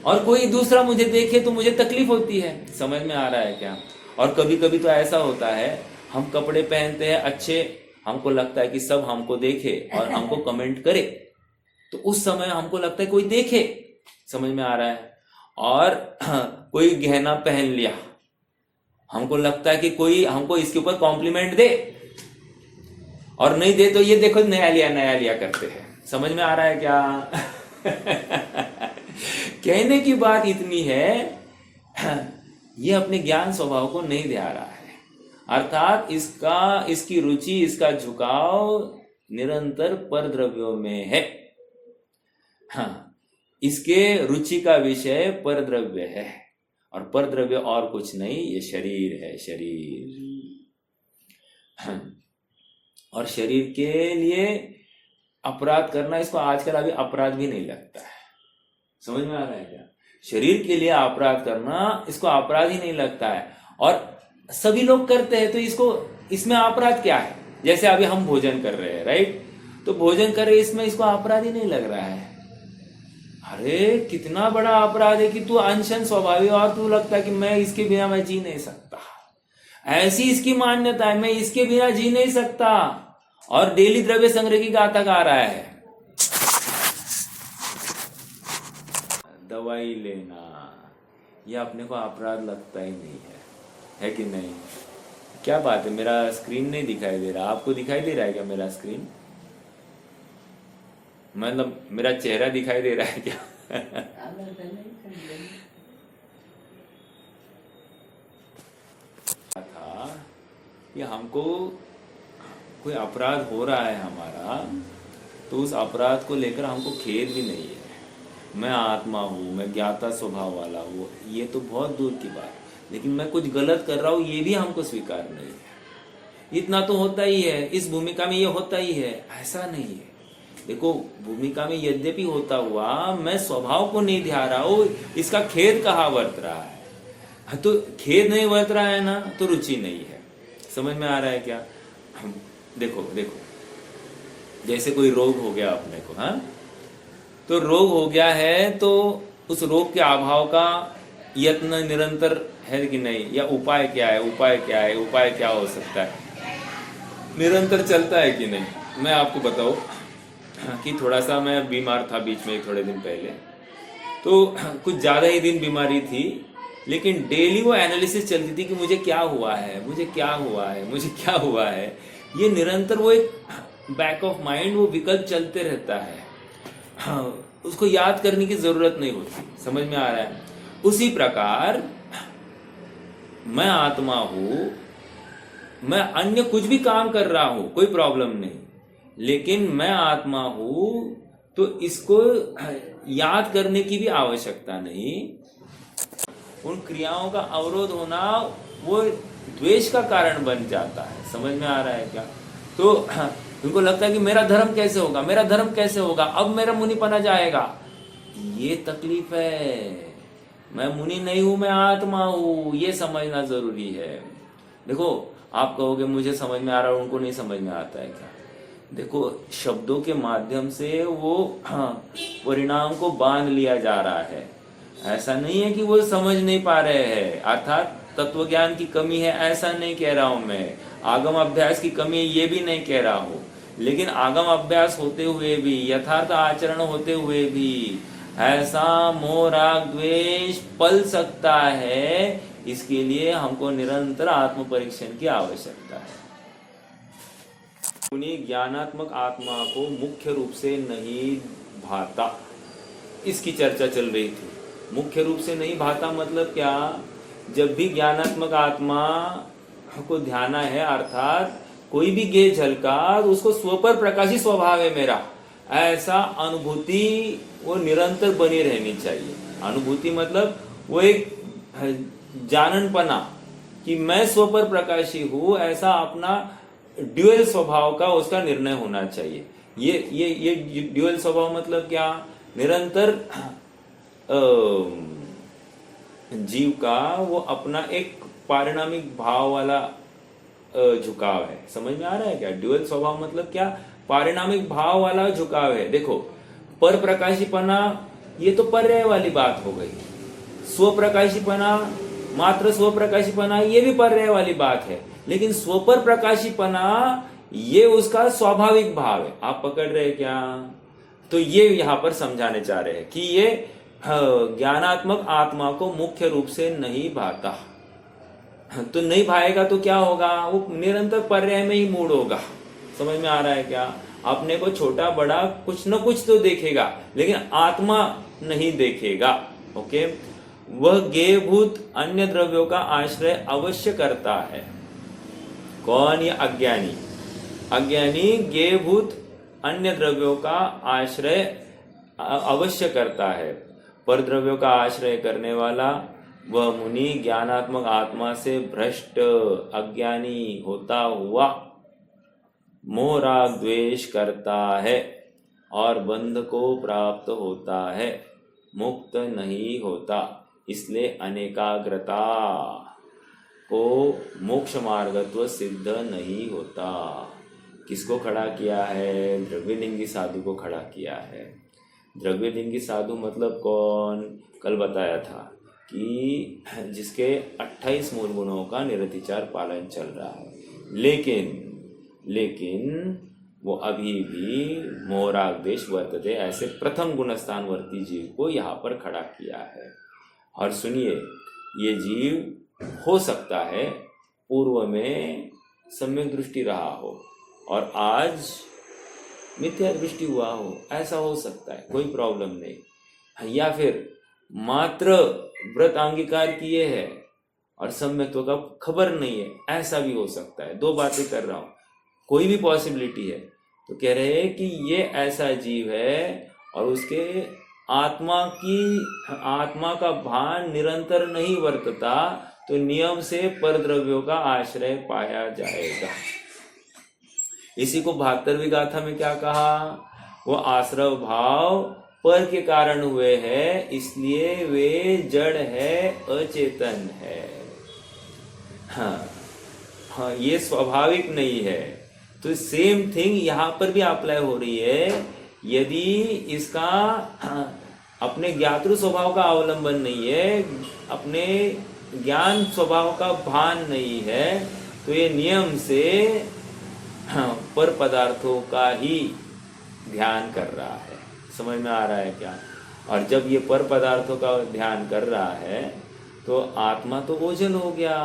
Speaker 1: और कोई दूसरा मुझे देखे तो मुझे तकलीफ होती है। समझ में आ रहा है क्या? और कभी कभी तो ऐसा होता है, हम कपड़े पहनते हैं अच्छे, हमको लगता है कि सब हमको देखे और हमको कमेंट करे, तो उस समय हमको लगता है कोई देखे। समझ में आ रहा है? और कोई गहना पहन लिया, हमको लगता है कि कोई हमको इसके ऊपर कॉम्प्लीमेंट दे, और नहीं दे तो ये देखो नया लिया करते हैं। समझ में आ रहा है क्या? कहने की बात इतनी है, ये अपने ज्ञान स्वभाव को नहीं ध्या रहा है, अर्थात इसकी रुचि, इसका झुकाव निरंतर पर द्रव्यों में है। हाँ, इसके रुचि का विषय पर द्रव्य है, और पर द्रव्य और कुछ नहीं, ये शरीर है, शरीर। और शरीर के लिए अपराध करना, इसको आजकल अभी अपराध भी नहीं लगता है। समझ में आ रहा है क्या? शरीर के लिए अपराध करना, इसको अपराध ही नहीं लगता है। और सभी लोग करते हैं, तो इसमें अपराध क्या है? जैसे अभी हम भोजन कर रहे हैं, राइट? तो भोजन कर रहे, इसमें इसको अपराध ही नहीं लग रहा है। अरे कितना बड़ा अपराध है कि तू अनशन स्वभावी, और तू लगता है कि मैं इसके बिना मैं जी नहीं सकता। ऐसी इसकी मान्यता है, मैं इसके बिना जी नहीं सकता, और डेली द्रव्य संग्रह की गाथा गा रहा है। दवाई लेना, यह अपने को अपराध लगता ही नहीं है कि नहीं? क्या बात है, मेरा स्क्रीन नहीं दिखाई दे रहा? आपको दिखाई दे रहा है क्या मेरा स्क्रीन? मतलब मेरा चेहरा दिखाई दे रहा है क्या? था कि हमको कोई अपराध हो रहा है हमारा, तो उस अपराध को लेकर हमको खेद भी नहीं है। मैं आत्मा हूँ, मैं ज्ञाता स्वभाव वाला हूँ, ये तो बहुत दूर की बात। लेकिन मैं कुछ गलत कर रहा हूँ, ये भी हमको स्वीकार नहीं है। इतना तो होता ही है, इस भूमिका में ये होता ही है, ऐसा नहीं है। देखो, भूमिका में यद्यपि होता हुआ, मैं स्वभाव को नहीं ध्यान रहा हूँ, इसका खेद कहाँ वर्त रहा है? तो खेद नहीं वर्त रहा है ना, तो रुचि नहीं है। समझ में आ रहा है क्या? देखो देखो, जैसे कोई रोग हो गया अपने को, हाँ, तो रोग हो गया है, तो उस रोग के अभाव का यत्न निरंतर है कि नहीं? या उपाय क्या है, उपाय क्या है, उपाय क्या हो सकता है, निरंतर चलता है कि नहीं? मैं आपको बताऊं कि थोड़ा सा मैं बीमार था बीच में, थोड़े दिन पहले, तो कुछ ज्यादा ही दिन बीमारी थी, लेकिन डेली वो एनालिसिस चलती थी कि मुझे क्या हुआ है, मुझे क्या हुआ है, मुझे क्या हुआ है। ये निरंतर वो एक बैक ऑफ माइंड, वो विकल्प चलते रहता है। हाँ, उसको याद करने की जरूरत नहीं होती। समझ में आ रहा है? उसी प्रकार मैं आत्मा हूं, मैं अन्य कुछ भी काम कर रहा हूं, कोई प्रॉब्लम नहीं, लेकिन मैं आत्मा हूं, तो इसको याद करने की भी आवश्यकता नहीं। उन क्रियाओं का अवरोध होना वो द्वेष का कारण बन जाता है। समझ में आ रहा है क्या? तो उनको लगता है कि मेरा धर्म कैसे होगा, मेरा धर्म कैसे होगा, अब मेरा मुनिपना जाएगा। ये तकलीफ है। मैं मुनि नहीं हूं, मैं आत्मा हूं, ये समझना जरूरी है। देखो, आप कहोगे मुझे समझ में आ रहा है, उनको नहीं समझ में आता है क्या? देखो, शब्दों के माध्यम से वो परिणाम को बांध लिया जा रहा है। ऐसा नहीं है कि वो समझ नहीं पा रहे हैं, अर्थात तत्व ज्ञान की कमी है, ऐसा नहीं कह रहा हूं मैं। आगम अभ्यास की कमी है, ये भी नहीं कह रहा हूं। लेकिन आगम अभ्यास होते हुए भी, यथार्थ आचरण होते हुए भी ऐसा मोह राग द्वेष पल सकता है, इसके लिए हमको निरंतर आत्म परीक्षण की आवश्यकता है। मुनि ज्ञानात्मक आत्मा को मुख्य रूप से नहीं भाता, इसकी चर्चा चल रही थी। मुख्य रूप से नहीं भाता मतलब क्या? जब भी ज्ञानात्मक आत्मा को ध्याना है, अर्थात कोई भी गेय झलका, उसको स्वपर प्रकाशी स्वभाव है मेरा, ऐसा अनुभूति वो निरंतर बनी रहनी चाहिए। अनुभूति मतलब वो एक जाननपना कि मैं स्वपर प्रकाशी हूं, ऐसा अपना ड्यूअल स्वभाव का उसका निर्णय होना चाहिए। ये ड्यूअल स्वभाव मतलब क्या? निरंतर जीव का वो अपना एक पारिणामिक भाव वाला झुकाव है। समझ में आ रहा है क्या? ड्यूअल स्वभाव मतलब क्या? पारिणामिक भाव वाला झुकाव है। देखो, पर प्रकाशीपना ये तो पर्याय वाली बात हो गई। स्वप्रकाशीपना, मात्र स्वप्रकाशीपना, ये भी पर्याय वाली बात है। लेकिन स्वपर प्रकाशीपना ये उसका स्वाभाविक भाव है। आप पकड़ रहे क्या? तो ये यहां पर समझाने चाह रहे हैं कि ये ज्ञानात्मक आत्मा को मुख्य रूप से नहीं भाता। तो नहीं भाएगा तो क्या होगा? वो निरंतर पर्याय में ही मूड होगा। समझ में आ रहा है क्या? अपने को छोटा बड़ा कुछ न कुछ तो देखेगा, लेकिन आत्मा नहीं देखेगा। ओके, वह गेयभूत अन्य द्रव्यों का आश्रय अवश्य करता है। कौन? ये अज्ञानी। अज्ञानी गेयभूत अन्य द्रव्यों का आश्रय अवश्य करता है। पर द्रव्यों का आश्रय करने वाला वह मुनि ज्ञानात्मक आत्मा से भ्रष्ट अज्ञानी होता हुआ मोह राग द्वेष करता है और बंध को प्राप्त होता है, मुक्त नहीं होता। इसलिए अनेकाग्रता को मोक्ष मार्गत्व सिद्ध नहीं होता। किसको खड़ा किया है? द्रव्यलिंगी साधु को खड़ा किया है। द्रव्यलिंगी साधु मतलब कौन? कल बताया था कि जिसके 28 मूल गुणों का निरतिचार पालन चल रहा है, लेकिन वो अभी भी मोह राग द्वेष वर्तते, ऐसे प्रथम गुणस्थान वर्ती जीव को यहाँ पर खड़ा किया है। और सुनिए, ये जीव हो सकता है पूर्व में सम्यक दृष्टि रहा हो और आज मिथ्या दृष्टि हुआ हो, ऐसा हो सकता है, कोई प्रॉब्लम नहीं। या फिर मात्र व्रत अंगीकार किए है और सम्यक्त्व का खबर नहीं है, ऐसा भी हो सकता है। दो बातें कर रहा हूँ, कोई भी पॉसिबिलिटी है। तो कह रहे हैं कि ये ऐसा जीव है और उसके आत्मा का भान निरंतर नहीं वर्तता, तो नियम से परद्रव्यों का आश्रय पाया जाएगा। इसी को 72वीं गाथा में क्या कहा? वो आश्रव भाव पर के कारण हुए हैं, इसलिए वे जड़ है, अचेतन है। हाँ, ये स्वाभाविक नहीं है। तो सेम थिंग यहाँ पर भी अप्लाई हो रही है। यदि इसका अपने ज्ञातृ स्वभाव का अवलंबन नहीं है, अपने ज्ञान स्वभाव का भान नहीं है, तो ये नियम से पर पदार्थों का ही ध्यान कर रहा है। समझ में आ रहा है क्या? और जब ये पर पदार्थों का ध्यान कर रहा है तो आत्मा तो ओझल हो गया,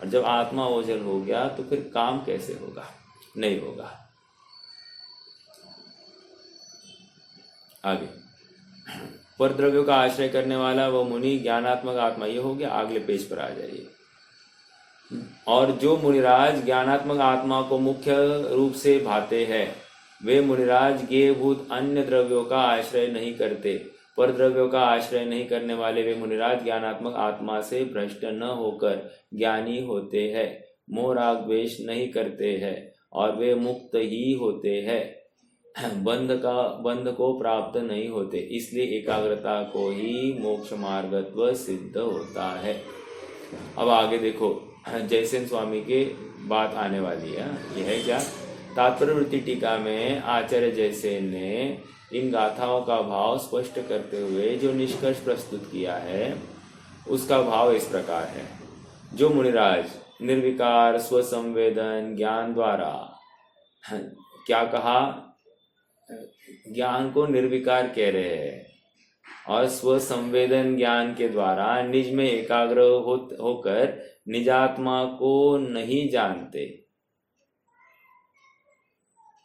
Speaker 1: और जब आत्मा ओझल हो गया तो फिर काम कैसे होगा? नहीं होगा। आगे, पर द्रव्यों का आश्रय करने वाला वह मुनि ज्ञानात्मक आत्मा, ये हो गया। अगले पेज पर आ जाइए। और जो मुनिराज ज्ञानात्मक आत्मा को मुख्य रूप से भाते हैं, वे मुनिराज ज्ञेयभूत अन्य द्रव्यों का आश्रय नहीं करते। पर द्रव्यों का आश्रय नहीं करने वाले वे मुनिराज ज्ञानात्मक आत्मा से भ्रष्ट न होकर ज्ञानी होते हैं, मोह राग द्वेष नहीं करते हैं और वे मुक्त ही होते हैं, बंध को प्राप्त नहीं होते। इसलिए एकाग्रता को ही मोक्ष मार्गत्व सिद्ध होता है। अब आगे देखो, जयसेन स्वामी के बात आने वाली है। यह है क्या? तात्पर्य वृत्ति टीका में आचार्य जयसेन ने इन गाथाओं का भाव स्पष्ट करते हुए जो निष्कर्ष प्रस्तुत किया है, उसका भाव इस प्रकार है। जो मुनिराज निर्विकार स्वसंवेदन ज्ञान द्वारा, क्या कहा? ज्ञान को निर्विकार कह रहे हैं, और स्वसंवेदन ज्ञान के द्वारा निज में एकाग्र होकर निजात्मा को नहीं जानते।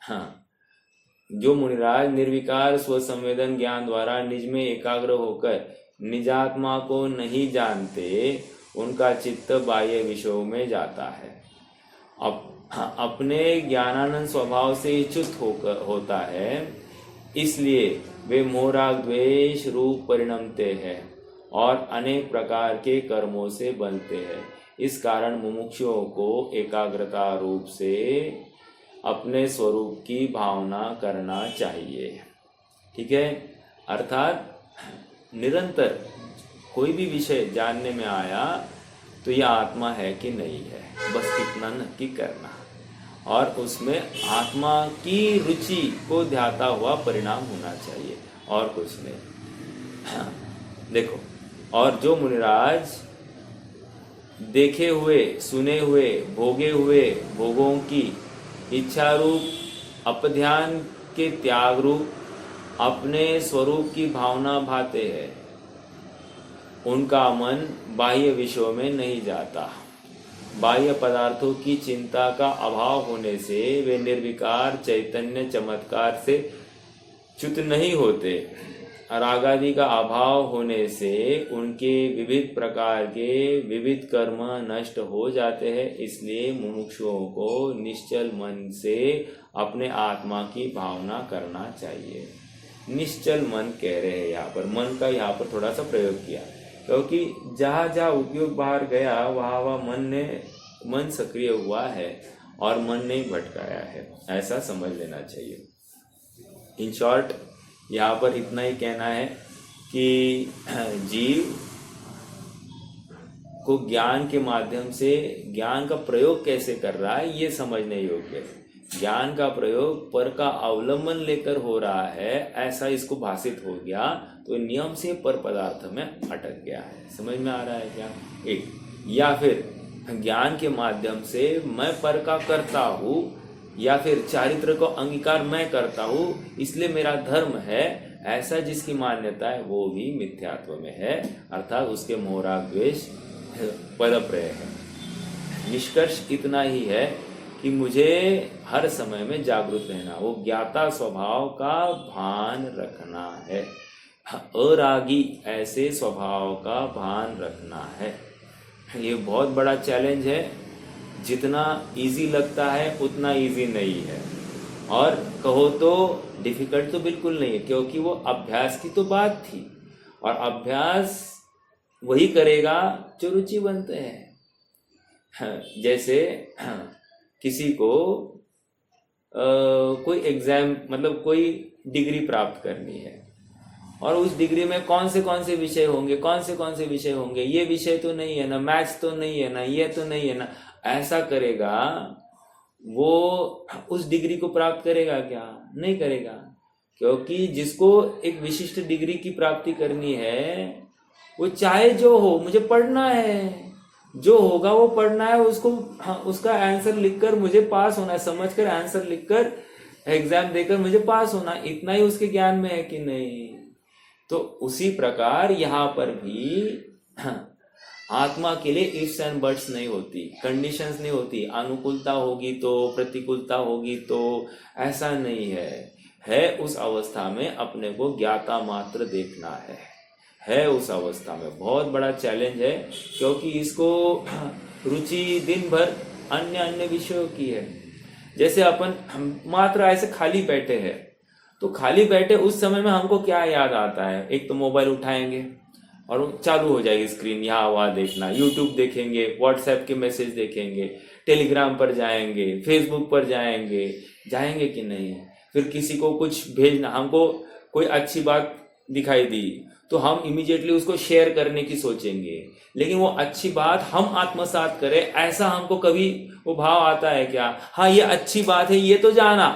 Speaker 1: हाँ, जो मुनिराज निर्विकार स्वसंवेदन ज्ञान द्वारा निज में एकाग्र होकर निजात्मा को नहीं जानते, उनका चित्त बाह्य विषयों में जाता है। अपने ज्ञानानंद स्वभाव से च्युत होता है, इसलिए वे मोह राग द्वेष रूप परिणमते हैं और अनेक प्रकार के कर्मों से बनते हैं। इस कारण मुमुक्षुओं को एकाग्रता रूप से अपने स्वरूप की भावना करना चाहिए। ठीक है? अर्थात निरंतर कोई भी विषय जानने में आया तो यह आत्मा है कि नहीं है, बस इतना नक्की करना, और उसमें आत्मा की रुचि को ध्याता हुआ परिणाम होना चाहिए, और कुछ नहीं। देखो, और जो मुनिराज देखे हुए, सुने हुए, भोगे हुए भोगों की इच्छा रूप अपध्यान के त्याग रूप अपने स्वरूप की भावना भाते हैं, उनका मन बाह्य विषयों में नहीं जाता। बाह्य पदार्थों की चिंता का अभाव होने से वे निर्विकार चैतन्य चमत्कार से च्युत नहीं होते। रागादि का अभाव होने से उनके विविध प्रकार के विविध कर्म नष्ट हो जाते हैं। इसलिए मुमुक्षुओं को निश्चल मन से अपने आत्मा की भावना करना चाहिए। निश्चल मन कह रहे हैं यहाँ पर, मन का यहाँ पर थोड़ा सा प्रयोग किया, क्योंकि जहाँ जहाँ उपयोग बाहर गया वहाँ वहाँ मन सक्रिय हुआ है और मन ने भटकाया है, ऐसा समझ लेना चाहिए। इन शॉर्ट यहाँ पर इतना ही कहना है कि जीव को ज्ञान के माध्यम से ज्ञान का प्रयोग कैसे कर रहा है ये समझने योग्य है। ज्ञान का प्रयोग पर का अवलंबन लेकर हो रहा है, ऐसा इसको भाषित हो गया तो नियम से पर पदार्थ में अटक गया है। समझ में आ रहा है क्या? एक या फिर ज्ञान के माध्यम से मैं पर का करता हूँ या फिर चारित्र को अंगीकार मैं करता हूँ इसलिए मेरा धर्म है, ऐसा जिसकी मान्यता है वो भी मिथ्यात्व में है, अर्थात उसके मोह राग द्वेष पदप्रय है। निष्कर्ष इतना ही है कि मुझे हर समय में जागरूक रहना, वो ज्ञाता स्वभाव का भान रखना है, अरागी ऐसे स्वभाव का भान रखना है। ये बहुत बड़ा चैलेंज है, जितना इजी लगता है उतना इजी नहीं है, और कहो तो डिफिकल्ट तो बिल्कुल नहीं है, क्योंकि वो अभ्यास की तो बात थी और अभ्यास वही करेगा जो रुचिवंत है। जैसे किसी को कोई एग्जाम मतलब कोई डिग्री प्राप्त करनी है और उस डिग्री में कौन से विषय होंगे, ये विषय तो नहीं है ना, मैथ्स तो नहीं है ना, ये तो नहीं है ना, ऐसा करेगा वो उस डिग्री को प्राप्त करेगा क्या? नहीं करेगा, क्योंकि जिसको एक विशिष्ट डिग्री की प्राप्ति करनी है वो चाहे जो हो, मुझे पढ़ना है, जो होगा वो पढ़ना है, उसको उसका आंसर लिखकर मुझे पास होना है, समझकर आंसर लिखकर एग्जाम देकर मुझे पास होना, इतना ही उसके ज्ञान में है कि नहीं? तो उसी प्रकार यहाँ पर भी आत्मा के लिए इफ्स एंड बट्स नहीं होती, कंडीशंस नहीं होती, अनुकूलता होगी तो प्रतिकूलता होगी तो, ऐसा नहीं है उस अवस्था में अपने को ज्ञाता मात्र देखना है उस अवस्था में। बहुत बड़ा चैलेंज है, क्योंकि इसको रुचि दिन भर अन्य विषयों की है। जैसे अपन मात्र ऐसे खाली बैठे हैं, तो खाली बैठे उस समय में हमको क्या याद आता है? एक तो मोबाइल उठाएंगे और चालू हो जाएगी स्क्रीन, यहाँ वहाँ देखना, यूट्यूब देखेंगे, व्हाट्सएप के मैसेज देखेंगे, टेलीग्राम पर जाएंगे, फेसबुक पर जाएंगे कि नहीं? फिर किसी को कुछ भेजना, हमको कोई अच्छी बात दिखाई दी तो हम इमीडिएटली उसको शेयर करने की सोचेंगे, लेकिन वो अच्छी बात हम आत्मसात करें ऐसा हमको कभी वो भाव आता है क्या? हाँ ये अच्छी बात है ये तो जाना,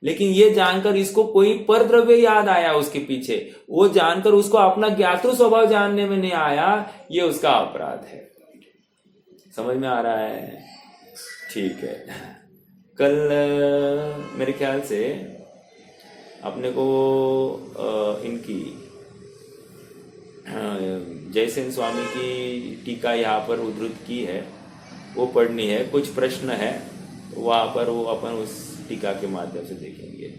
Speaker 1: लेकिन ये जानकर इसको कोई परद्रव्य याद आया उसके पीछे, वो जानकर उसको अपना ज्ञातृ स्वभाव जानने में नहीं आया, ये उसका अपराध है। समझ में आ रहा है? ठीक है। कल मेरे ख्याल से अपने को इनकी जयसेन स्वामी की टीका यहाँ पर उद्धृत की है, वो पढ़नी है, कुछ प्रश्न है तो वहाँ पर वो अपन उस टीका के माध्यम से देखेंगे।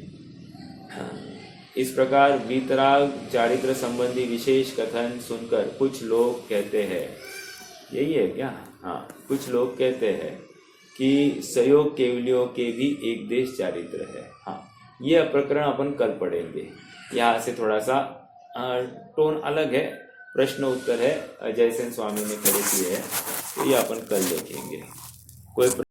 Speaker 1: इस प्रकार वीतराग चारित्र संबंधी विशेष कथन सुनकर कुछ लोग कहते हैं, यही है क्या? हाँ, कुछ लोग कहते हैं कि सहयोग केवलियों के भी एक देश चारित्र है। हाँ, ये प्रकरण अपन कल पढ़ेंगे। यहाँ से थोड़ा सा टोन अलग है, प्रश्न उत्तर है, जयसेन स्वामी ने खड़े किए हैं, तो ये अपन कल देखेंगे। कोई